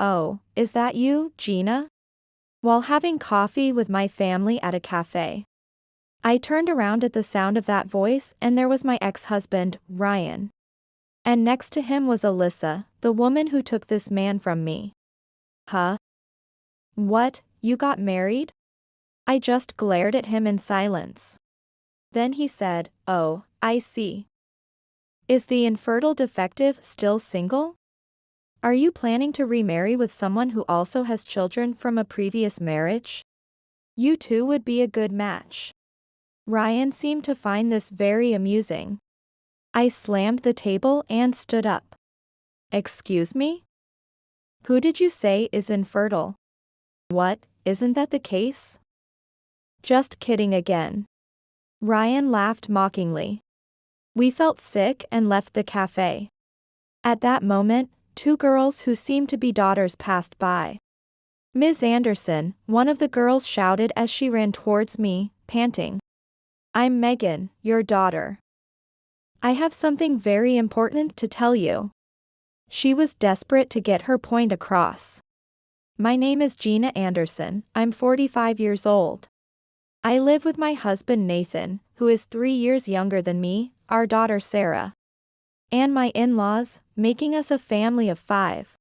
"Oh, is that you, Gina?" while having coffee with my family at a cafe. I turned around at the sound of that voice and there was my ex-husband, Ryan. And next to him was Alyssa, the woman who took this man from me. Huh? What, you got married? I just glared at him in silence. Then he said, "Oh, I see. Is the infertile defective still single? Are you planning to remarry with someone who also has children from a previous marriage? You two would be a good match." Ryan seemed to find this very amusing. I slammed the table and stood up. "Excuse me? Who did you say is infertile? What, isn't that the case?" "Just kidding again." Ryan laughed mockingly. We felt sick and left the cafe. At that moment, two girls who seemed to be daughters passed by. "Ms. Anderson," one of the girls shouted as she ran towards me, panting. "I'm Megan, your daughter. I have something very important to tell you." She was desperate to get her point across. "My name is Gina Anderson, I'm 45 years old. I live with my husband Nathan, who is 3 years younger than me, our daughter Sarah, and my in-laws, making us a family of 5.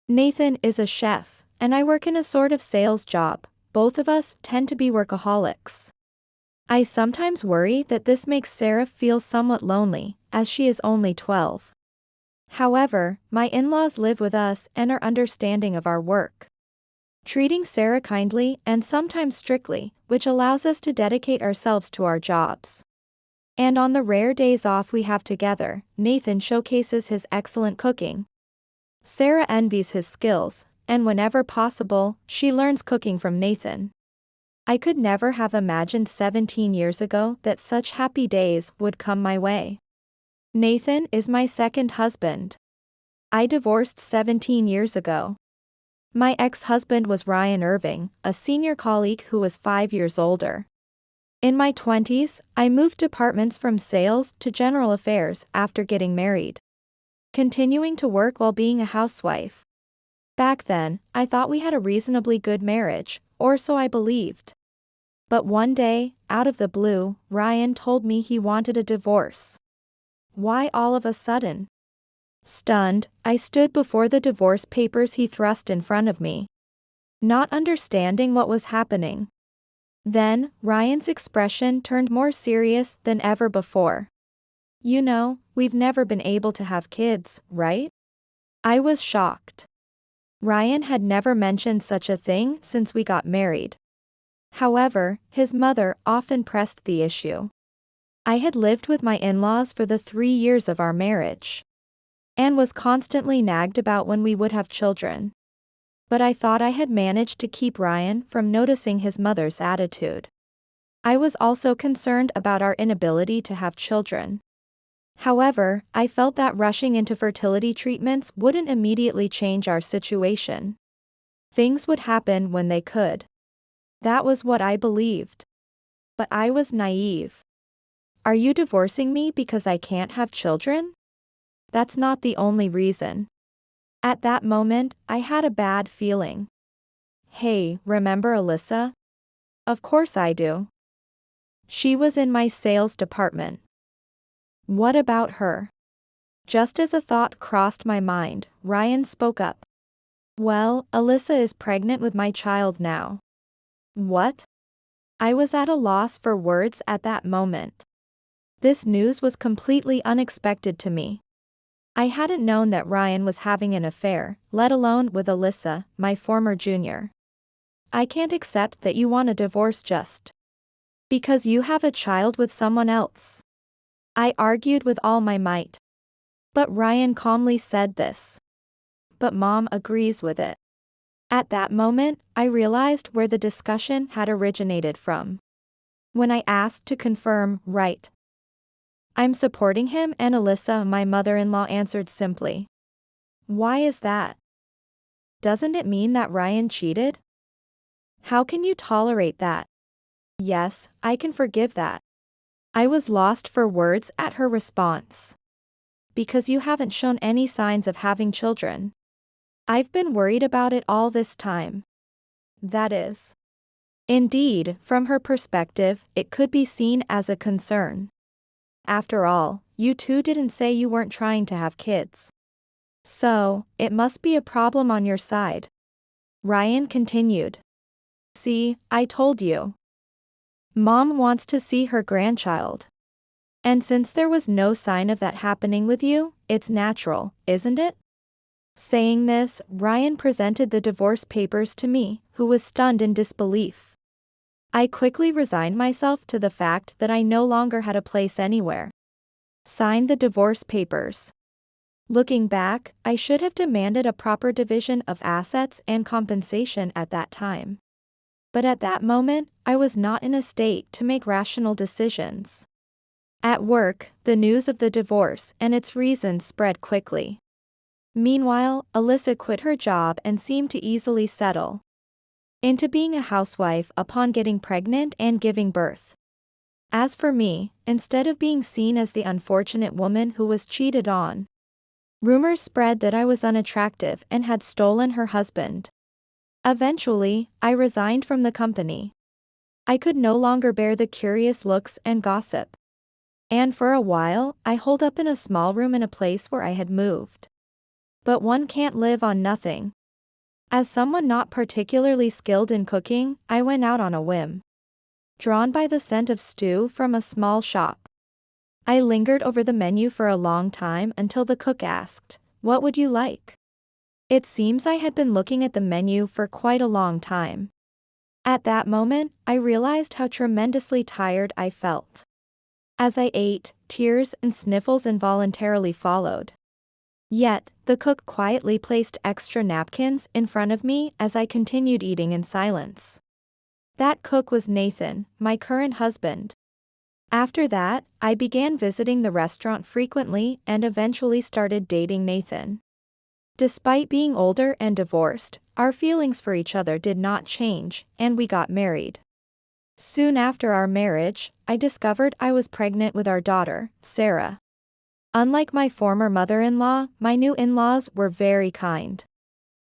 Nathan is a chef, and I work in a sort of sales job. Both of us tend to be workaholics. I sometimes worry that this makes Sarah feel somewhat lonely, as she is only 12. However, my in-laws live with us and are understanding of our work, treating Sarah kindly and sometimes strictly, which allows us to dedicate ourselves to our jobs. And on the rare days off we have together, Nathan showcases his excellent cooking. Sarah envies his skills, and whenever possible, she learns cooking from Nathan. I could never have imagined 17 years ago that such happy days would come my way. Nathan is my second husband. I divorced 17 years ago. My ex-husband was Ryan Irving, a senior colleague who was 5 years older. In my 20s, I moved departments from sales to general affairs after getting married, continuing to work while being a housewife. Back then, I thought we had a reasonably good marriage, or so I believed. But one day, out of the blue, Ryan told me he wanted a divorce. Why all of a sudden? Stunned, I stood before the divorce papers he thrust in front of me, not understanding what was happening. Then, Ryan's expression turned more serious than ever before. "You know, we've never been able to have kids, right?" I was shocked. Ryan had never mentioned such a thing since we got married. However, his mother often pressed the issue. I had lived with my in-laws for the 3 years of our marriage, and was constantly nagged about when we would have children. But I thought I had managed to keep Ryan from noticing his mother's attitude. I was also concerned about our inability to have children. However, I felt that rushing into fertility treatments wouldn't immediately change our situation. Things would happen when they could. That was what I believed. But I was naive. "Are you divorcing me because I can't have children?" That's not the only reason. At that moment, I had a bad feeling. "Hey, remember Alyssa?" "Of course I do. She was in my sales department." "What about her?" Just as a thought crossed my mind, Ryan spoke up. "Well, Alyssa is pregnant with my child now." "What?" I was at a loss for words at that moment. This news was completely unexpected to me. I hadn't known that Ryan was having an affair, let alone with Alyssa, my former junior. "I can't accept that you want a divorce just because you have a child with someone else," I argued with all my might. But Ryan calmly said this. "But Mom agrees with it." At that moment, I realized where the discussion had originated from. When I asked to confirm, "Right, I'm supporting him," and Alyssa, my mother-in-law, answered simply, "Why is that? Doesn't it mean that Ryan cheated? How can you tolerate that?" "Yes, I can forgive that." I was lost for words at her response. "Because you haven't shown any signs of having children." I've been worried about it all this time. That is. Indeed, from her perspective, it could be seen as a concern. After all, you two didn't say you weren't trying to have kids. So, it must be a problem on your side. Ryan continued. See, I told you. Mom wants to see her grandchild. And since there was no sign of that happening with you, it's natural, isn't it? Saying this, Ryan presented the divorce papers to me, who was stunned in disbelief. I quickly resigned myself to the fact that I no longer had a place anywhere. Signed the divorce papers. Looking back, I should have demanded a proper division of assets and compensation at that time. But at that moment, I was not in a state to make rational decisions. At work, the news of the divorce and its reasons spread quickly. Meanwhile, Alyssa quit her job and seemed to easily settle into being a housewife upon getting pregnant and giving birth. As for me, instead of being seen as the unfortunate woman who was cheated on, rumors spread that I was unattractive and had stolen her husband. Eventually, I resigned from the company. I could no longer bear the curious looks and gossip. And for a while, I holed up in a small room in a place where I had moved. But one can't live on nothing. As someone not particularly skilled in cooking, I went out on a whim. Drawn by the scent of stew from a small shop, I lingered over the menu for a long time until the cook asked, "What would you like?" It seems I had been looking at the menu for quite a long time. At that moment, I realized how tremendously tired I felt. As I ate, tears and sniffles involuntarily followed. Yet, the cook quietly placed extra napkins in front of me as I continued eating in silence. That cook was Nathan, my current husband. After that, I began visiting the restaurant frequently and eventually started dating Nathan. Despite being older and divorced, our feelings for each other did not change, and we got married. Soon after our marriage, I discovered I was pregnant with our daughter, Sarah. Unlike my former mother-in-law, my new in-laws were very kind.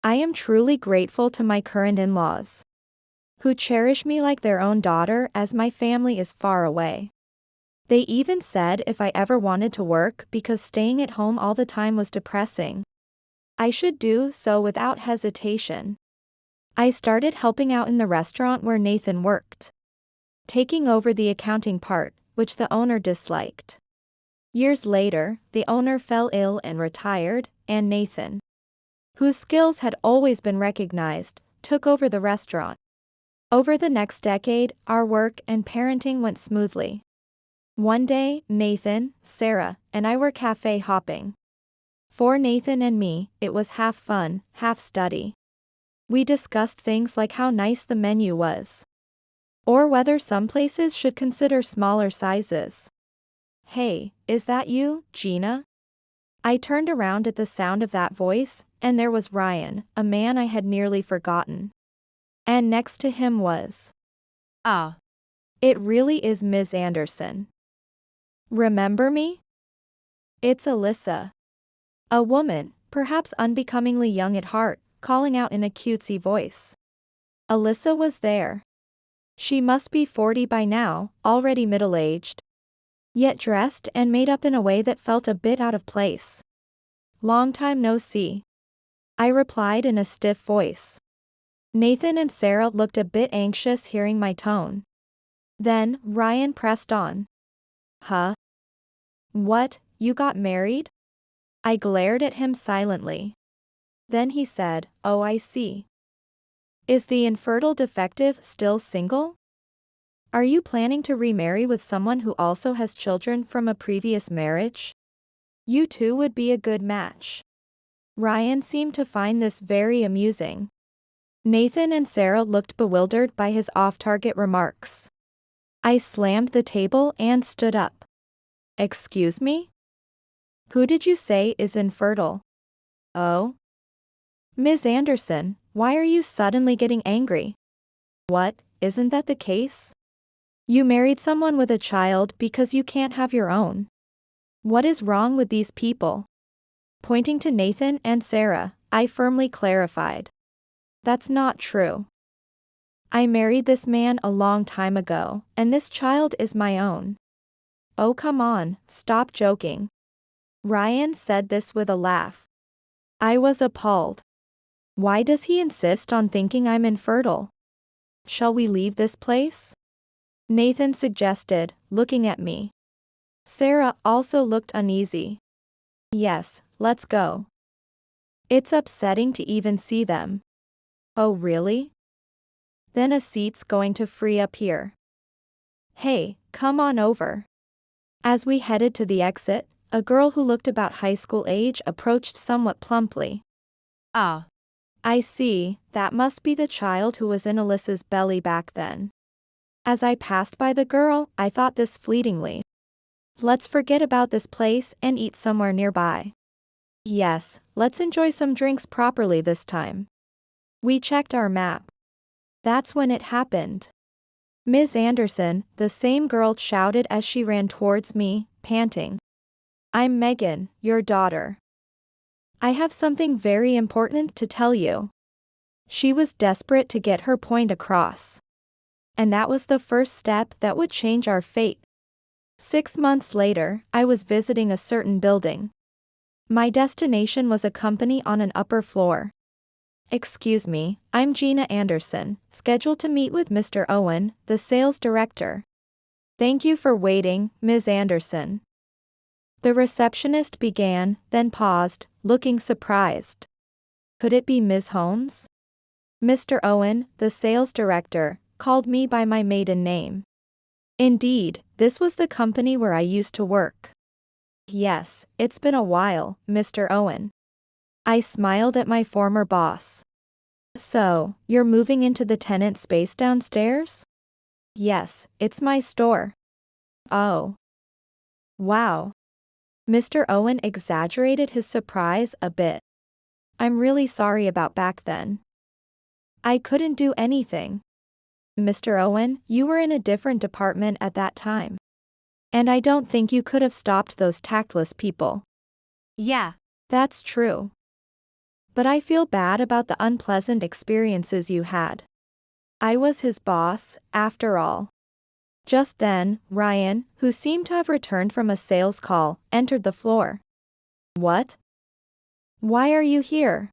I am truly grateful to my current in-laws, who cherish me like their own daughter as my family is far away. They even said if I ever wanted to work because staying at home all the time was depressing, I should do so without hesitation. I started helping out in the restaurant where Nathan worked, taking over the accounting part, which the owner disliked. Years later, the owner fell ill and retired, and Nathan, whose skills had always been recognized, took over the restaurant. Over the next decade, our work and parenting went smoothly. One day, Nathan, Sarah, and I were cafe hopping. For Nathan and me, it was half fun, half study. We discussed things like how nice the menu was, or whether some places should consider smaller sizes. "Hey, is that you, Gina?" I turned around at the sound of that voice, and there was Ryan, a man I had nearly forgotten. And next to him was, "Ah, it really is Ms. Anderson. Remember me? It's Alyssa." A woman, perhaps unbecomingly young at heart, calling out in a cutesy voice. Alyssa was there. She must be 40 by now, already middle-aged, yet dressed and made up in a way that felt a bit out of place. "Long time no see," I replied in a stiff voice. Nathan and Sarah looked a bit anxious hearing my tone. Then, Ryan pressed on. "Huh? What, you got married?" I glared at him silently. Then he said, "Oh, I see. Is the infertile defective still single? Are you planning to remarry with someone who also has children from a previous marriage? You two would be a good match." Ryan seemed to find this very amusing. Nathan and Sarah looked bewildered by his off-target remarks. I slammed the table and stood up. "Excuse me? Who did you say is infertile?" "Oh? Ms. Anderson, why are you suddenly getting angry? What, isn't that the case? You married someone with a child because you can't have your own. What is wrong with these people?" Pointing to Nathan and Sarah, I firmly clarified. That's not true. I married this man a long time ago, and this child is my own. Oh, come on, stop joking. Ryan said this with a laugh. I was appalled. Why does he insist on thinking I'm infertile? Shall we leave this place? Nathan suggested, looking at me. Sarah also looked uneasy. Yes, let's go. It's upsetting to even see them. Oh, really? Then a seat's going to free up here. Hey, come on over. As we headed to the exit, a girl who looked about high school age approached somewhat plumply. Ah. I see, that must be the child who was in Alyssa's belly back then. As I passed by the girl, I thought this fleetingly. Let's forget about this place and eat somewhere nearby. Yes, let's enjoy some drinks properly this time. We checked our map. That's when it happened. Ms. Anderson, the same girl, shouted as she ran towards me, panting. I'm Megan, your daughter. I have something very important to tell you. She was desperate to get her point across. And that was the first step that would change our fate. 6 months later, I was visiting a certain building. My destination was a company on an upper floor. Excuse me, I'm Gina Anderson, scheduled to meet with Mr. Owen, the sales director. Thank you for waiting, Ms. Anderson. The receptionist began, then paused, looking surprised. Could it be Ms. Holmes? Mr. Owen, the sales director, called me by my maiden name. Indeed, this was the company where I used to work. Yes, it's been a while, Mr. Owen. I smiled at my former boss. So, you're moving into the tenant space downstairs? Yes, it's my store. Oh. Wow. Mr. Owen exaggerated his surprise a bit. I'm really sorry about back then. I couldn't do anything. Mr. Owen, you were in a different department at that time. And I don't think you could have stopped those tactless people. Yeah. That's true. But I feel bad about the unpleasant experiences you had. I was his boss, after all. Just then, Ryan, who seemed to have returned from a sales call, entered the floor. What? Why are you here?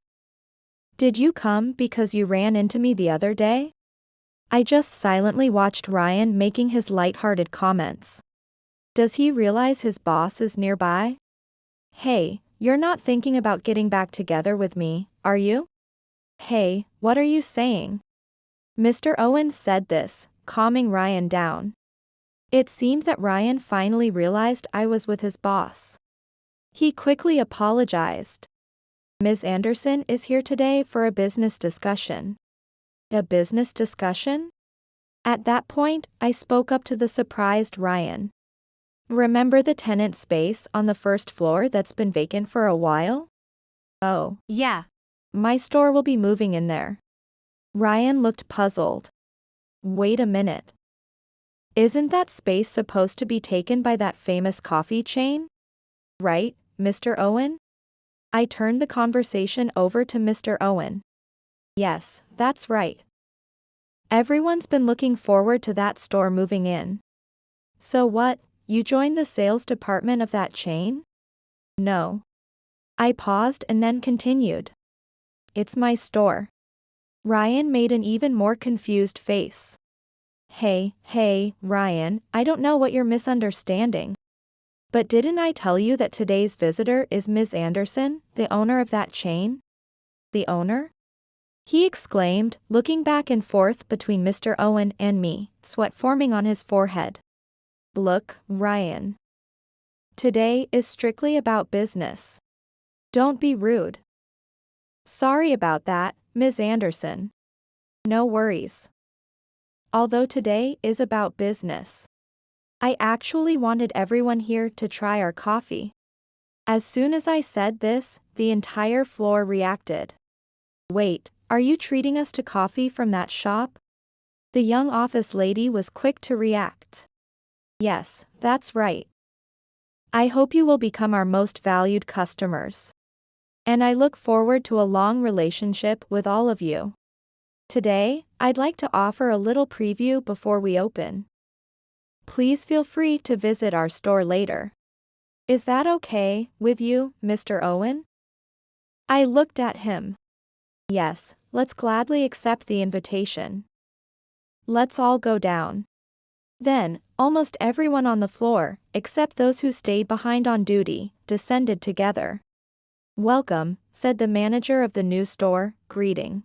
Did you come because you ran into me the other day? I just silently watched Ryan making his lighthearted comments. Does he realize his boss is nearby? Hey, you're not thinking about getting back together with me, are you? Hey, what are you saying? Mr. Owen said this, calming Ryan down. It seemed that Ryan finally realized I was with his boss. He quickly apologized. Ms. Anderson is here today for a business discussion. A business discussion? At that point, I spoke up to the surprised Ryan. Remember the tenant space on the first floor that's been vacant for a while? Oh. Yeah. My store will be moving in there. Ryan looked puzzled. Wait a minute. Isn't that space supposed to be taken by that famous coffee chain? Right, Mr. Owen? I turned the conversation over to Mr. Owen. Yes, that's right. Everyone's been looking forward to that store moving in. So what, you joined the sales department of that chain? No. I paused and then continued. It's my store. Ryan made an even more confused face. Hey, Ryan, I don't know what you're misunderstanding. But didn't I tell you that today's visitor is Ms. Anderson, the owner of that chain? The owner? He exclaimed, looking back and forth between Mr. Owen and me, sweat forming on his forehead. Look, Ryan. Today is strictly about business. Don't be rude. Sorry about that, Ms. Anderson. No worries. Although today is about business. I actually wanted everyone here to try our coffee. As soon as I said this, the entire floor reacted. Wait, are you treating us to coffee from that shop? The young office lady was quick to react. Yes, that's right. I hope you will become our most valued customers. And I look forward to a long relationship with all of you. Today, I'd like to offer a little preview before we open. Please feel free to visit our store later. Is that okay with you, Mr. Owen? I looked at him. Yes, let's gladly accept the invitation. Let's all go down. Then, almost everyone on the floor, except those who stayed behind on duty, descended together. Welcome, said the manager of the new store, greeting.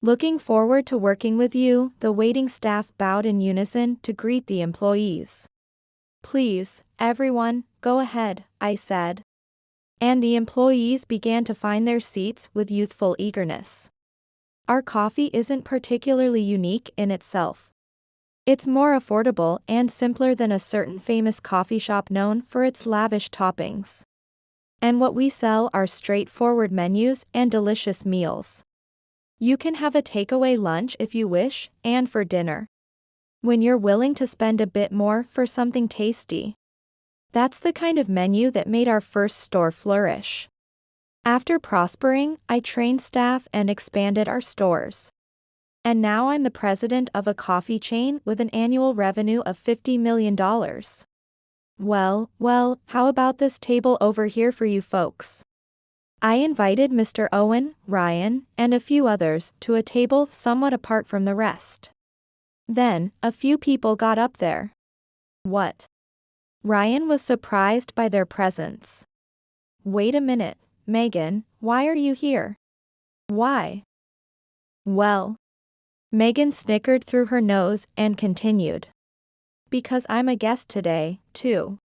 Looking forward to working with you, the waiting staff bowed in unison to greet the employees. Please, everyone, go ahead, I said. And the employees began to find their seats with youthful eagerness. Our coffee isn't particularly unique in itself. It's more affordable and simpler than a certain famous coffee shop known for its lavish toppings. And what we sell are straightforward menus and delicious meals. You can have a takeaway lunch if you wish, and for dinner. When you're willing to spend a bit more for something tasty. That's the kind of menu that made our first store flourish. After prospering, I trained staff and expanded our stores. And now I'm the president of a coffee chain with an annual revenue of $50 million. Well, how about this table over here for you folks? I invited Mr. Owen, Ryan, and a few others to a table somewhat apart from the rest. Then, a few people got up there. What? Ryan was surprised by their presence. Wait a minute, Megan, why are you here? Why? Well. Megan snickered through her nose and continued. Because I'm a guest today, too.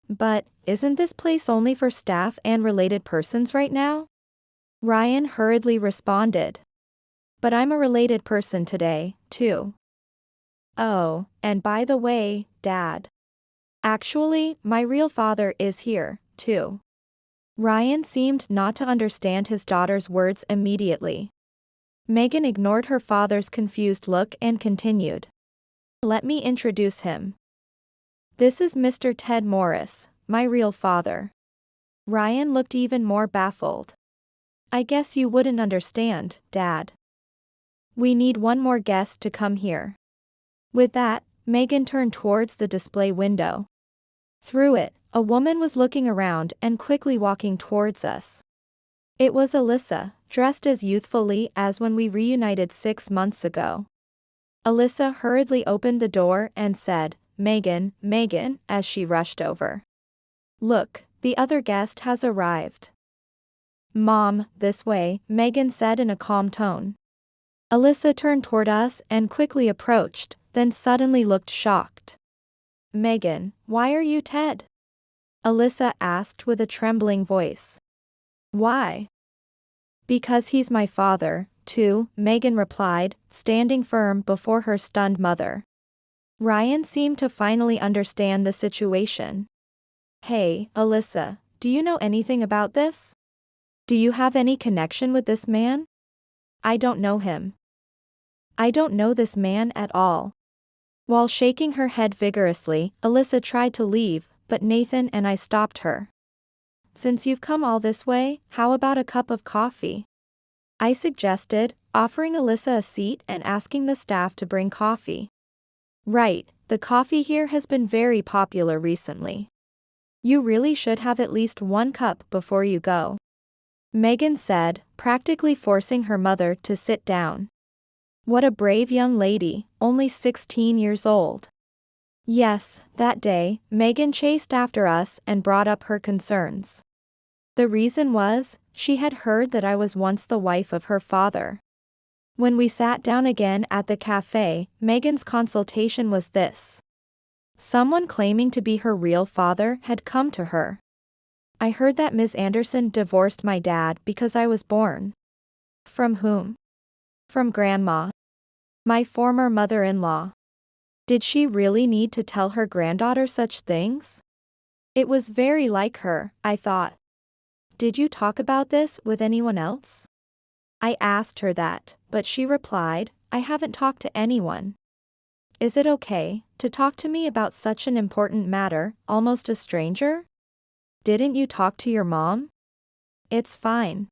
But, isn't this place only for staff and related persons right now? Ryan hurriedly responded. But I'm a related person today, too. Oh, and by the way, Dad. Actually, my real father is here, too. Ryan seemed not to understand his daughter's words immediately. Megan ignored her father's confused look and continued. Let me introduce him. This is Mr. Ted Morris, my real father. Ryan looked even more baffled. I guess you wouldn't understand, Dad. We need one more guest to come here. With that, Megan turned towards the display window. Through it, a woman was looking around and quickly walking towards us. It was Alyssa, dressed as youthfully as when we reunited 6 months ago. Alyssa hurriedly opened the door and said, Megan, as she rushed over. Look, the other guest has arrived. Mom, this way, Megan said in a calm tone. Alyssa turned toward us and quickly approached, then suddenly looked shocked. Megan, why are you Ted? Alyssa asked with a trembling voice. Why? Because he's my father, too, Megan replied, standing firm before her stunned mother. Ryan seemed to finally understand the situation. Hey, Alyssa, do you know anything about this? Do you have any connection with this man? I don't know him. I don't know this man at all. While shaking her head vigorously, Alyssa tried to leave, but Nathan and I stopped her. Since you've come all this way, how about a cup of coffee? I suggested, offering Alyssa a seat and asking the staff to bring coffee. Right, the coffee here has been very popular recently. You really should have at least 1 cup before you go. Megan said, practically forcing her mother to sit down. What a brave young lady, only 16 years old. Yes, that day, Megan chased after us and brought up her concerns. The reason was, she had heard that I was once the wife of her father. When we sat down again at the cafe, Megan's consultation was this. Someone claiming to be her real father had come to her. I heard that Ms. Anderson divorced my dad because I was born. From whom? From Grandma. My former mother-in-law. Did she really need to tell her granddaughter such things? It was very like her, I thought. Did you talk about this with anyone else? I asked her that, but she replied, I haven't talked to anyone. Is it okay to talk to me about such an important matter, almost a stranger? Didn't you talk to your mom? It's fine.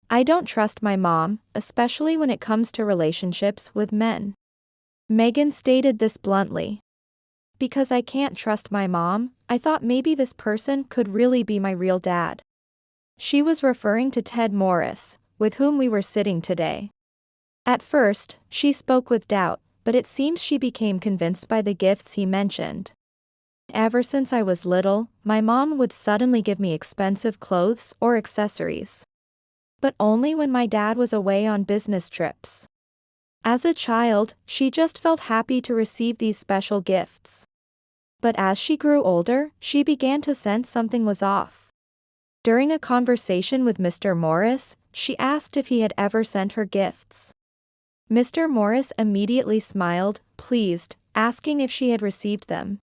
I don't trust my mom, especially when it comes to relationships with men. Megan stated this bluntly. Because I can't trust my mom, I thought maybe this person could really be my real dad. She was referring to Ted Morris, with whom we were sitting today. At first, she spoke with doubt, but it seems she became convinced by the gifts he mentioned. Ever since I was little, my mom would suddenly give me expensive clothes or accessories. But only when my dad was away on business trips. As a child, she just felt happy to receive these special gifts. But as she grew older, she began to sense something was off. During a conversation with Mr. Morris, she asked if he had ever sent her gifts. Mr. Morris immediately smiled, pleased, asking if she had received them.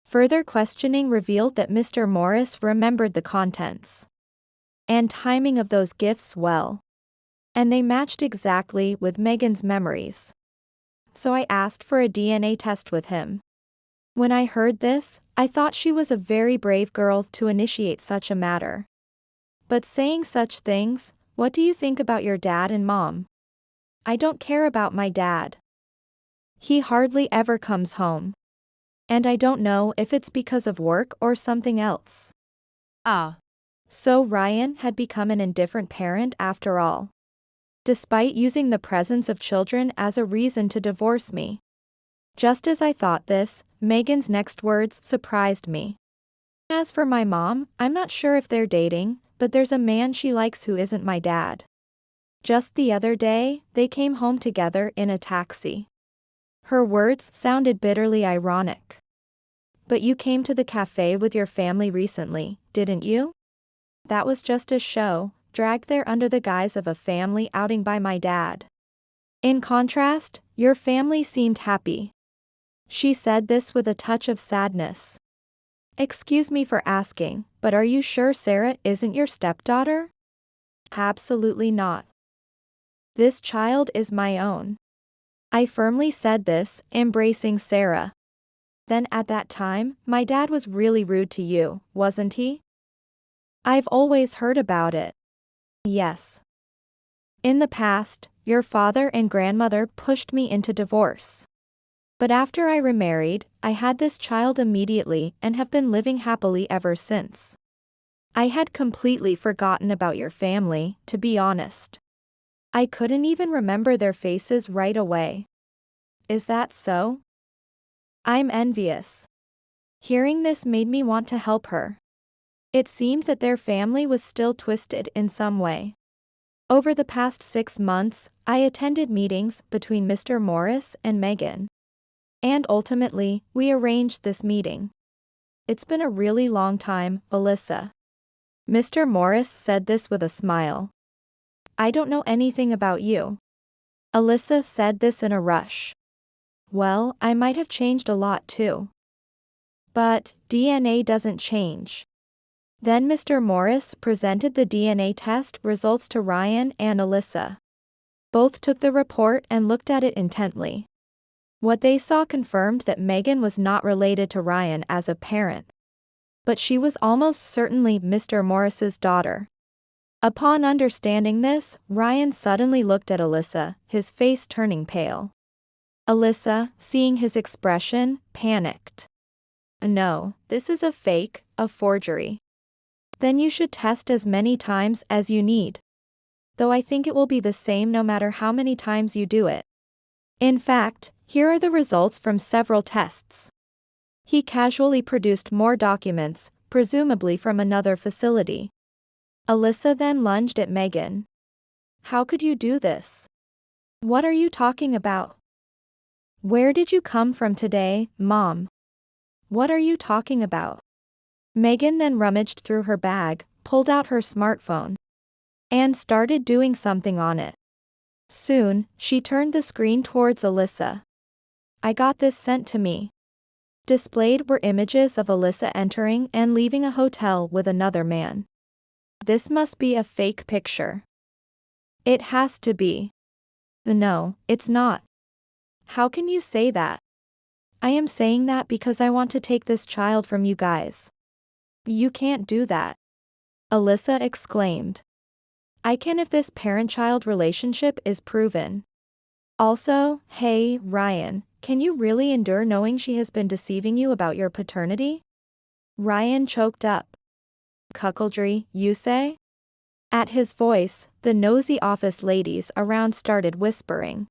Further questioning revealed that Mr. Morris remembered the contents and timing of those gifts well. And they matched exactly with Megan's memories. So I asked for a DNA test with him. When I heard this, I thought she was a very brave girl to initiate such a matter. But saying such things, what do you think about your dad and mom? I don't care about my dad. He hardly ever comes home. And I don't know if it's because of work or something else. Oh. So Ryan had become an indifferent parent after all. Despite using the presence of children as a reason to divorce me. Just as I thought this, Megan's next words surprised me. As for my mom, I'm not sure if they're dating, but there's a man she likes who isn't my dad. Just the other day, they came home together in a taxi. Her words sounded bitterly ironic. But you came to the cafe with your family recently, didn't you? That was just a show, dragged there under the guise of a family outing by my dad. In contrast, your family seemed happy. She said this with a touch of sadness. Excuse me for asking, but are you sure Sarah isn't your stepdaughter? Absolutely not. This child is my own. I firmly said this, embracing Sarah. Then at that time, my dad was really rude to you, wasn't he? I've always heard about it. Yes. In the past, your father and grandmother pushed me into divorce. But after I remarried, I had this child immediately and have been living happily ever since. I had completely forgotten about your family, to be honest. I couldn't even remember their faces right away. Is that so? I'm envious. Hearing this made me want to help her. It seemed that their family was still twisted in some way. Over the past 6 months, I attended meetings between Mr. Morris and Megan. And ultimately, we arranged this meeting. It's been a really long time, Alyssa. Mr. Morris said this with a smile. I don't know anything about you. Alyssa said this in a rush. Well, I might have changed a lot too. But DNA doesn't change. Then Mr. Morris presented the DNA test results to Ryan and Alyssa. Both took the report and looked at it intently. What they saw confirmed that Megan was not related to Ryan as a parent. But she was almost certainly Mr. Morris's daughter. Upon understanding this, Ryan suddenly looked at Alyssa, his face turning pale. Alyssa, seeing his expression, panicked. No, this is a fake, a forgery. Then you should test as many times as you need. Though I think it will be the same no matter how many times you do it. In fact, here are the results from several tests. He casually produced more documents, presumably from another facility. Alyssa then lunged at Megan. How could you do this? What are you talking about? Where did you come from today, Mom? What are you talking about? Megan then rummaged through her bag, pulled out her smartphone, and started doing something on it. Soon, she turned the screen towards Alyssa. I got this sent to me. Displayed were images of Alyssa entering and leaving a hotel with another man. This must be a fake picture. It has to be. No, it's not. How can you say that? I am saying that because I want to take this child from you guys. You can't do that. Alyssa exclaimed. I can if this parent-child relationship is proven. Also, hey, Ryan, can you really endure knowing she has been deceiving you about your paternity? Ryan choked up. Cuckoldry, you say? At his voice, the nosy office ladies around started whispering.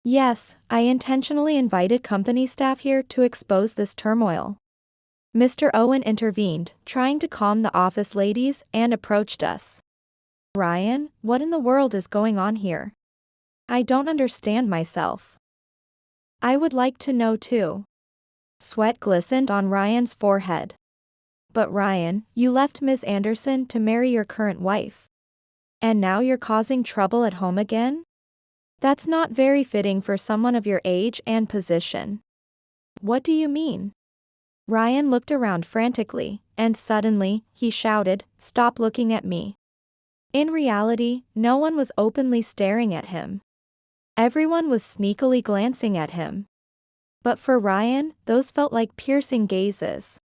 Yes, I intentionally invited company staff here to expose this turmoil. Mr. Owen intervened, trying to calm the office ladies, and approached us. Ryan, what in the world is going on here? I don't understand myself. I would like to know too. Sweat glistened on Ryan's forehead. But Ryan, you left Ms. Anderson to marry your current wife. And now you're causing trouble at home again? That's not very fitting for someone of your age and position. What do you mean? Ryan looked around frantically, and suddenly, he shouted, "Stop looking at me." In reality, no one was openly staring at him. Everyone was sneakily glancing at him. But for Ryan, those felt like piercing gazes.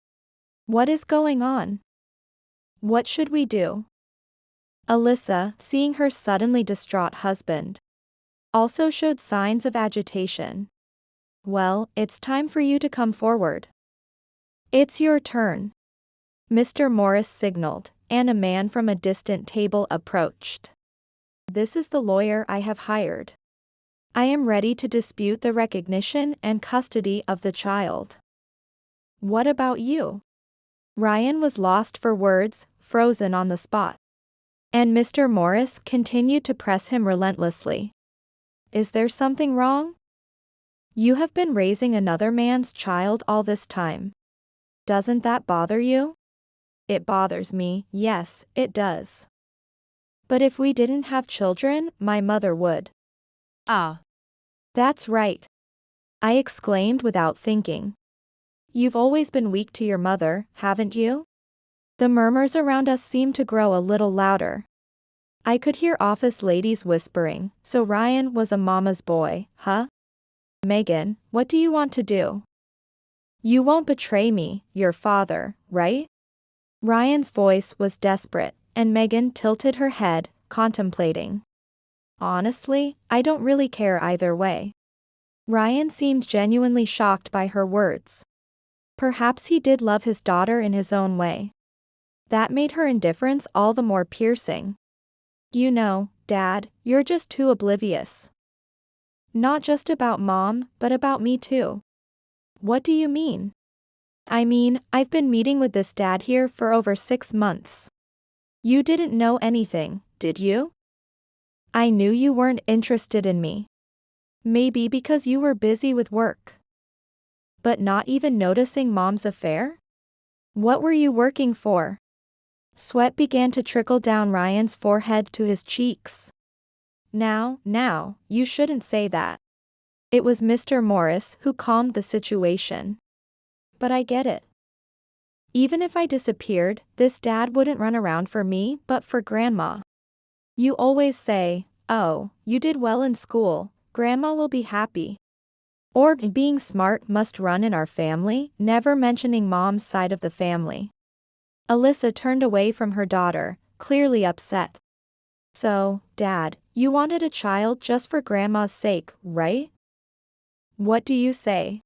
What is going on? What should we do? Alyssa, seeing her suddenly distraught husband, also showed signs of agitation. Well, it's time for you to come forward. It's your turn. Mr. Morris signaled, and a man from a distant table approached. This is the lawyer I have hired. I am ready to dispute the recognition and custody of the child. What about you? Ryan was lost for words, frozen on the spot. And Mr. Morris continued to press him relentlessly. Is there something wrong? You have been raising another man's child all this time. Doesn't that bother you? It bothers me, yes, it does. But if we didn't have children, my mother would. Ah. That's right. I exclaimed without thinking. You've always been weak to your mother, haven't you? The murmurs around us seemed to grow a little louder. I could hear office ladies whispering, so Ryan was a mama's boy, huh? Megan, what do you want to do? You won't betray me, your father, right? Ryan's voice was desperate, and Megan tilted her head, contemplating. Honestly, I don't really care either way. Ryan seemed genuinely shocked by her words. Perhaps he did love his daughter in his own way. That made her indifference all the more piercing. You know, Dad, you're just too oblivious. Not just about Mom, but about me too. What do you mean? I mean, I've been meeting with this dad here for over 6 months. You didn't know anything, did you? I knew you weren't interested in me. Maybe because you were busy with work. But not even noticing Mom's affair? What were you working for? Sweat began to trickle down Ryan's forehead to his cheeks. Now, you shouldn't say that. It was Mr. Morris who calmed the situation. But I get it. Even if I disappeared, this dad wouldn't run around for me but for Grandma. You always say, oh, you did well in school, Grandma will be happy. Or being smart must run in our family, never mentioning Mom's side of the family. Alyssa turned away from her daughter, clearly upset. So, Dad, you wanted a child just for Grandma's sake, right? What do you say?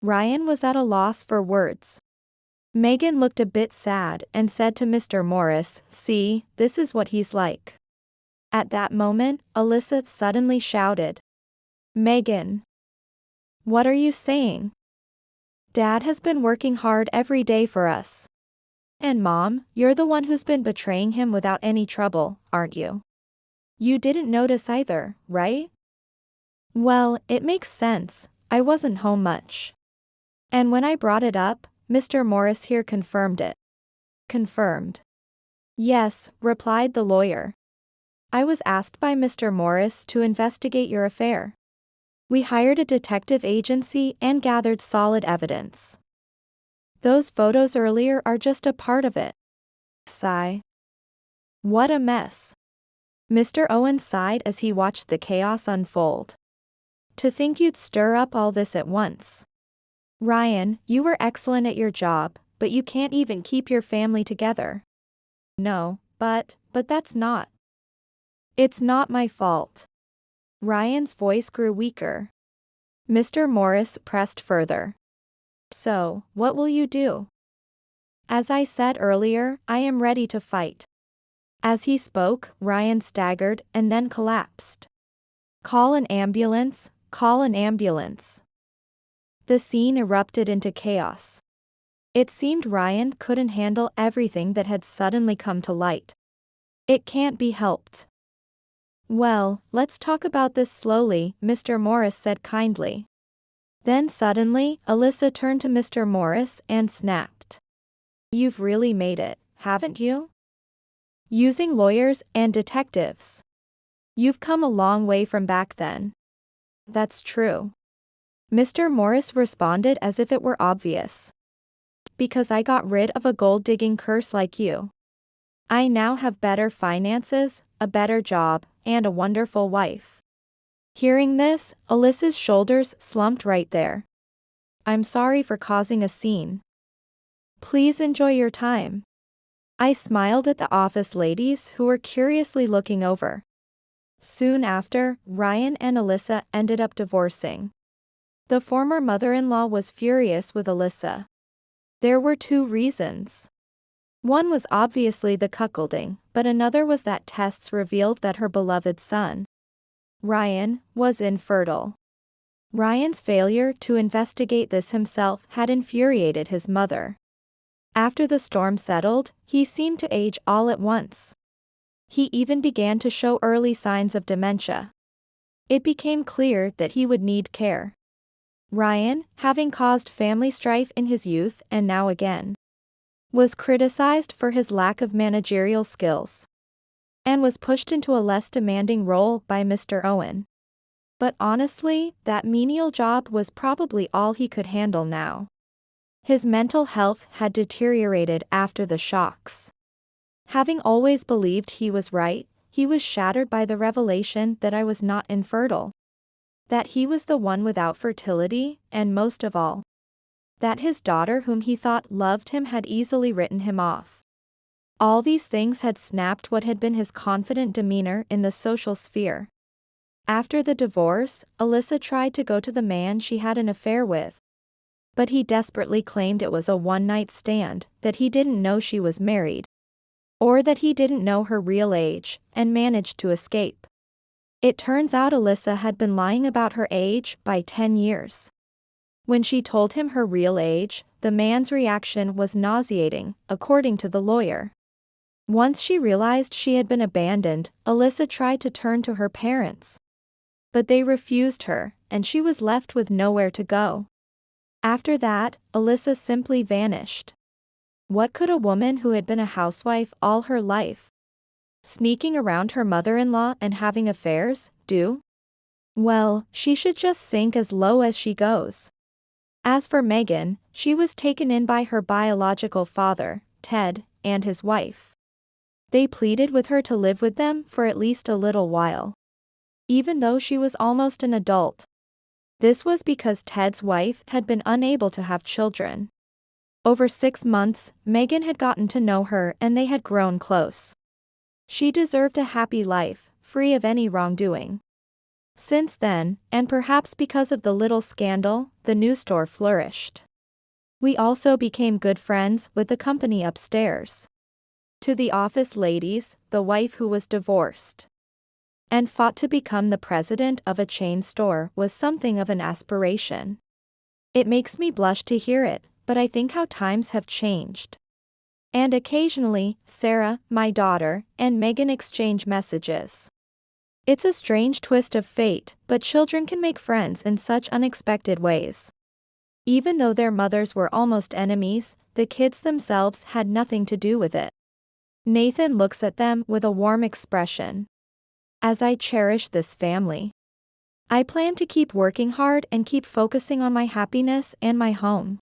Ryan was at a loss for words. Megan looked a bit sad and said to Mr. Morris, see, this is what he's like. At that moment, Alyssa suddenly shouted. Megan! What are you saying? Dad has been working hard every day for us. And Mom, you're the one who's been betraying him without any trouble, aren't you? You didn't notice either, right? Well, it makes sense, I wasn't home much. And when I brought it up, Mr. Morris here confirmed it. Confirmed. Yes, replied the lawyer. I was asked by Mr. Morris to investigate your affair. We hired a detective agency and gathered solid evidence. Those photos earlier are just a part of it. Sigh. What a mess. Mr. Owen sighed as he watched the chaos unfold. To think you'd stir up all this at once. Ryan, you were excellent at your job, but you can't even keep your family together. No, but that's not. It's not my fault. Ryan's voice grew weaker. Mr. Morris pressed further. So, what will you do? As I said earlier, I am ready to fight. As he spoke, Ryan staggered and then collapsed. Call an ambulance, call an ambulance. The scene erupted into chaos. It seemed Ryan couldn't handle everything that had suddenly come to light. It can't be helped. Well, let's talk about this slowly, Mr. Morris said kindly. Then suddenly, Alyssa turned to Mr. Morris and snapped. You've really made it, haven't you? Using lawyers and detectives. You've come a long way from back then. That's true. Mr. Morris responded as if it were obvious. Because I got rid of a gold-digging curse like you. I now have better finances, a better job, and a wonderful wife. Hearing this, Alyssa's shoulders slumped right there. I'm sorry for causing a scene. Please enjoy your time. I smiled at the office ladies who were curiously looking over. Soon after, Ryan and Alyssa ended up divorcing. The former mother-in-law was furious with Alyssa. There were two reasons. One was obviously the cuckolding, but another was that tests revealed that her beloved son, Ryan, was infertile. Ryan's failure to investigate this himself had infuriated his mother. After the storm settled, he seemed to age all at once. He even began to show early signs of dementia. It became clear that he would need care. Ryan, having caused family strife in his youth and now again, was criticized for his lack of managerial skills, and was pushed into a less demanding role by Mr. Owen. But honestly, that menial job was probably all he could handle now. His mental health had deteriorated after the shocks. Having always believed he was right, he was shattered by the revelation that I was not infertile. That he was the one without fertility, and most of all, that his daughter whom he thought loved him had easily written him off. All these things had snapped what had been his confident demeanor in the social sphere. After the divorce, Alyssa tried to go to the man she had an affair with. But he desperately claimed it was a one-night stand, that he didn't know she was married, or that he didn't know her real age, and managed to escape. It turns out Alyssa had been lying about her age by 10 years. When she told him her real age, the man's reaction was nauseating, according to the lawyer. Once she realized she had been abandoned, Alyssa tried to turn to her parents. But they refused her, and she was left with nowhere to go. After that, Alyssa simply vanished. What could a woman who had been a housewife all her life, sneaking around her mother-in-law and having affairs, do? Well, she should just sink as low as she goes. As for Megan, she was taken in by her biological father, Ted, and his wife. They pleaded with her to live with them for at least a little while, even though she was almost an adult. This was because Ted's wife had been unable to have children. Over 6 months, Megan had gotten to know her and they had grown close. She deserved a happy life, free of any wrongdoing. Since then, and perhaps because of the little scandal, the new store flourished. We also became good friends with the company upstairs. To the office ladies, the wife who was divorced and fought to become the president of a chain store was something of an aspiration. It makes me blush to hear it, but I think how times have changed. And occasionally, Sarah, my daughter, and Megan exchange messages. It's a strange twist of fate, but children can make friends in such unexpected ways. Even though their mothers were almost enemies, the kids themselves had nothing to do with it. Nathan looks at them with a warm expression. As I cherish this family, I plan to keep working hard and keep focusing on my happiness and my home.